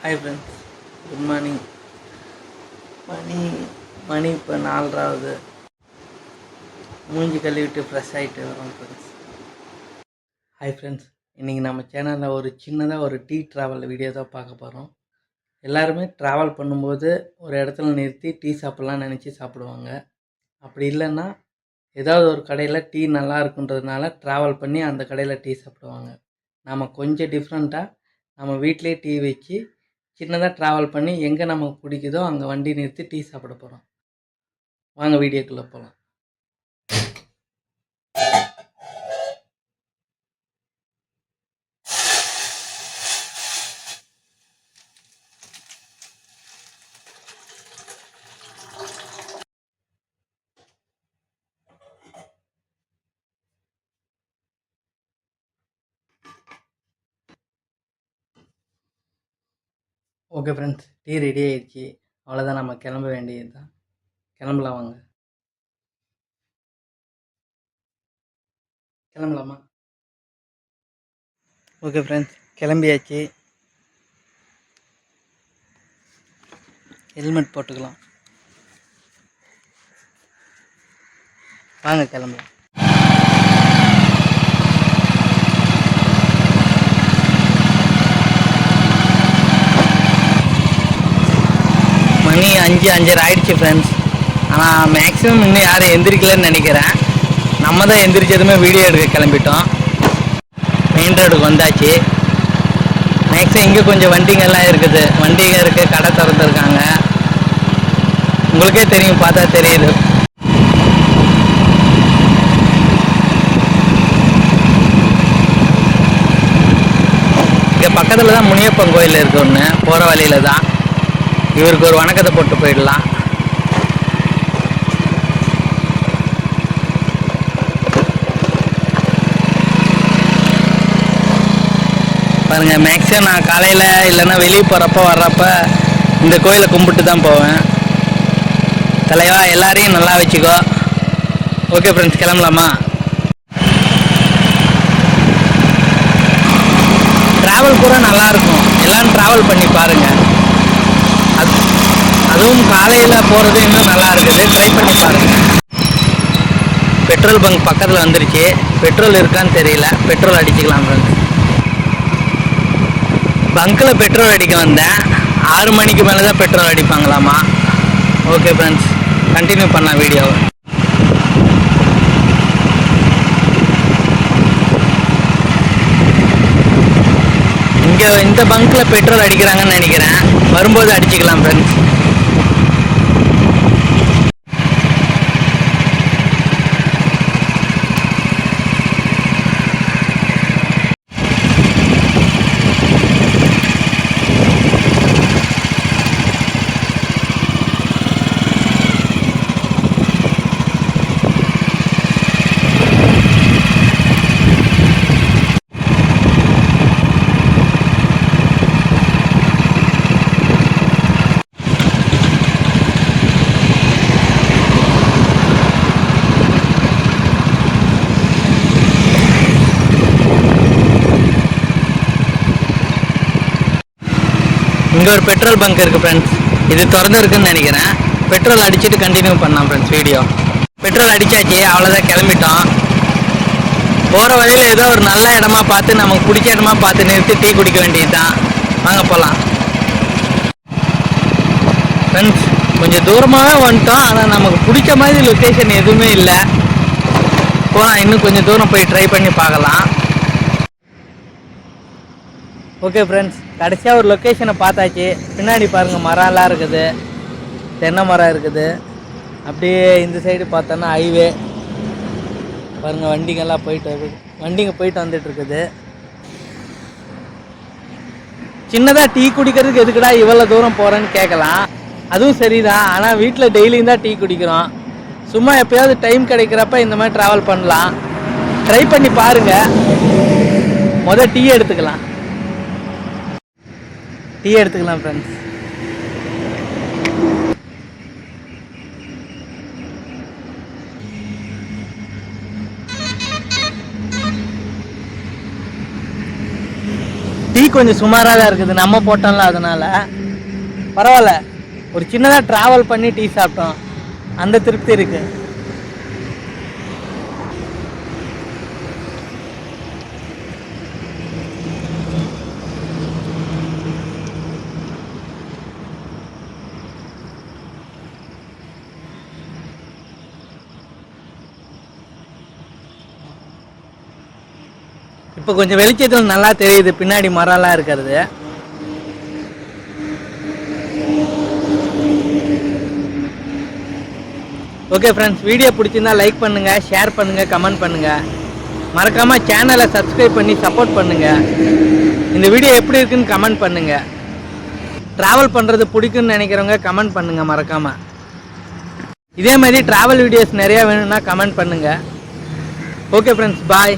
Hi friends, good morning. மணி மணி இப்போ 4:30. மூஞ்சி கழுவிட்டு ஃப்ரெஷ் ஆகிட்டு வரோம் ஃப்ரெண்ட்ஸ். ஹாய் ஃப்ரெண்ட்ஸ், இன்றைக்கி நம்ம சேனலில் ஒரு சின்னதாக ஒரு டீ ட்ராவல் வீடியோ தான் பார்க்க போகிறோம். எல்லாருமே ட்ராவல் பண்ணும்போது ஒரு இடத்துல நிறுத்தி டீ சாப்பிட்லான்னு நினச்சி சாப்பிடுவாங்க. அப்படி இல்லைன்னா ஏதாவது ஒரு கடையில் டீ நல்லா இருக்குன்றதுனால ட்ராவல் பண்ணி அந்த கடையில் டீ சாப்பிடுவாங்க. நம்ம கொஞ்சம் டிஃப்ரெண்ட்டாக நம்ம வீட்டிலே டீ வச்சு சின்னதாக ட்ராவல் பண்ணி எங்கே நமக்கு பிடிக்குதோ அங்கே வண்டி நிறுத்தி டீ சாப்பிட போகிறோம். வாங்க வீடியோக்குள்ளே போகலாம். ஓகே ஃப்ரெண்ட்ஸ், டீ ரெடி ஆயிடுச்சு. அவ்வளோதான், நம்ம கிளம்ப வேண்டியது தான். கிளம்பலாம் வாங்க. கிளம்பலாமா? ஓகே ஃப்ரெண்ட்ஸ், கிளம்பியாச்சு. ஹெல்மெட் போட்டுக்கலாம். வாங்க கிளம்பலாம். மணி 5:30 ஆயிடுச்சு ஃப்ரெண்ட்ஸ். ஆனால் மேக்ஸிமம் இன்னும் யாரும் எந்திரிக்கலன்னு நினைக்கிறேன். நம்ம தான் எந்திரிச்சதுமே வீடியோ எடுக்க கிளம்பிட்டோம். மெயின் ரோடுக்கு வந்தாச்சு. மேக்ஸிமம் இங்கே கொஞ்சம் வண்டிங்கெல்லாம் இருக்குது. வண்டிங்க இருக்குது, கடை திறந்துருக்காங்க. உங்களுக்கே தெரியும், பார்த்தா தெரியுது. இங்கே பக்கத்தில் தான் முனியப்பன் கோயில் இருக்குது ஒன்று. போகிற வழியில் தான். இவருக்கு ஒரு வணக்கத்தை போட்டு போயிடலாம். பாருங்கள், மேக்ஸிமம் நான் காலையில் இல்லைன்னா வெளியே போகிறப்ப வர்றப்ப இந்த கோயிலை கும்பிட்டு தான் போவேன். தலைவா, எல்லாரையும் நல்லா வச்சுக்கோ. ஓகே ஃப்ரெண்ட்ஸ், கிளம்பலாமா? ட்ராவல் கூட நல்லாயிருக்கும். எல்லாம் ட்ராவல் பண்ணி பாருங்கள். அதுவும் காலையில் போகிறது இன்னும் நல்லா இருக்குது. ட்ரை பண்ணி பாருங்கள். பெட்ரோல் பங்க் பக்கத்தில் வந்துருச்சு. பெட்ரோல் இருக்கான்னு தெரியல. பெட்ரோல் அடிச்சுக்கலாம் ஃப்ரெண்ட்ஸ். பங்கில் பெட்ரோல் அடிக்க வந்தேன். 6 மணிக்கு மேலே தான் பெட்ரோல் அடிப்பாங்களாமா. ஓகே ஃப்ரெண்ட்ஸ், கண்டினியூ பண்ணலாம் வீடியோவை. இங்கே இந்த பங்கில் பெட்ரோல் அடிக்கிறாங்கன்னு நினைக்கிறேன். வரும்போது அடிச்சுக்கலாம் ஃப்ரெண்ட்ஸ். இங்கே ஒரு பெட்ரோல் பங்க் இருக்குது ஃப்ரெண்ட்ஸ். இது திறந்து இருக்குன்னு நினைக்கிறேன். பெட்ரோல் அடிச்சுட்டு கண்டினியூ பண்ணலாம் ஃப்ரெண்ட்ஸ் வீடியோ. பெட்ரோல் அடித்தாச்சு, அவ்வளோதான், கிளம்பிட்டோம். போகிற வழியில் ஏதோ ஒரு நல்ல இடமா பார்த்து நமக்கு பிடிச்ச இடமா பார்த்து நிறுத்தி டீ குடிக்க வேண்டியது தான். வாங்க போகலாம் ஃப்ரெண்ட்ஸ். கொஞ்சம் தூரமாகவே வந்துட்டோம். ஆனால் நமக்கு பிடிச்ச மாதிரி லொக்கேஷன் எதுவுமே இல்லை. போகலாம், இன்னும் கொஞ்சம் தூரம் போய் ட்ரை பண்ணி பார்க்கலாம். ஓகே ஃப்ரெண்ட்ஸ், கடைசியாக ஒரு லொக்கேஷனை பார்த்தாச்சு. பின்னாடி பாருங்கள், மரம்லாம் இருக்குது, தென்னை மரம் இருக்குது. அப்படியே இந்த சைடு பார்த்தோன்னா ஹைவே பாருங்கள். வண்டிங்கெல்லாம் போயிட்டு வந்துட்டு இருக்குது. சின்னதாக டீ குடிக்கிறதுக்கு எதுக்குடா இவ்வளோ தூரம் போகிறேன்னு கேட்கலாம். அதுவும் சரிதான். ஆனால் வீட்டில் டெய்லியும் தான் டீ குடிக்கிறோம். சும்மா எப்போயாவது டைம் கிடைக்கிறப்ப இந்த மாதிரி ட்ராவல் பண்ணலாம். ட்ரை பண்ணி பாருங்கள். டீ எடுத்துக்கலாம் ஃப்ரெண்ட்ஸ். டீ கொஞ்சம் சுமாராக தான் இருக்குது, நம்ம போட்டோம்ல அதனால் பரவாயில்ல. ஒரு சின்னதாக ட்ராவல் பண்ணி டீ சாப்பிட்டோம், அந்த திருப்தி இருக்குது. இப்போ கொஞ்சம் வெளிச்சத்தில் நல்லா தெரியுது பின்னாடி மரம்லாம் இருக்கிறது. ஓகே ஃப்ரெண்ட்ஸ், வீடியோ பிடிச்சிருந்தா லைக் பண்ணுங்கள், ஷேர் பண்ணுங்கள், கமெண்ட் பண்ணுங்கள். மறக்காமல் சேனலை சப்ஸ்கிரைப் பண்ணி சப்போர்ட் பண்ணுங்கள். இந்த வீடியோ எப்படி இருக்குன்னு கமெண்ட் பண்ணுங்கள். ட்ராவல் பண்ணுறது பிடிக்குன்னு நினைக்கிறவங்க கமெண்ட் பண்ணுங்கள் மறக்காமல். இதே மாதிரி ட்ராவல் வீடியோஸ் நிறையா வேணும்னா கமெண்ட் பண்ணுங்கள். ஓகே ஃப்ரெண்ட்ஸ், பாய்.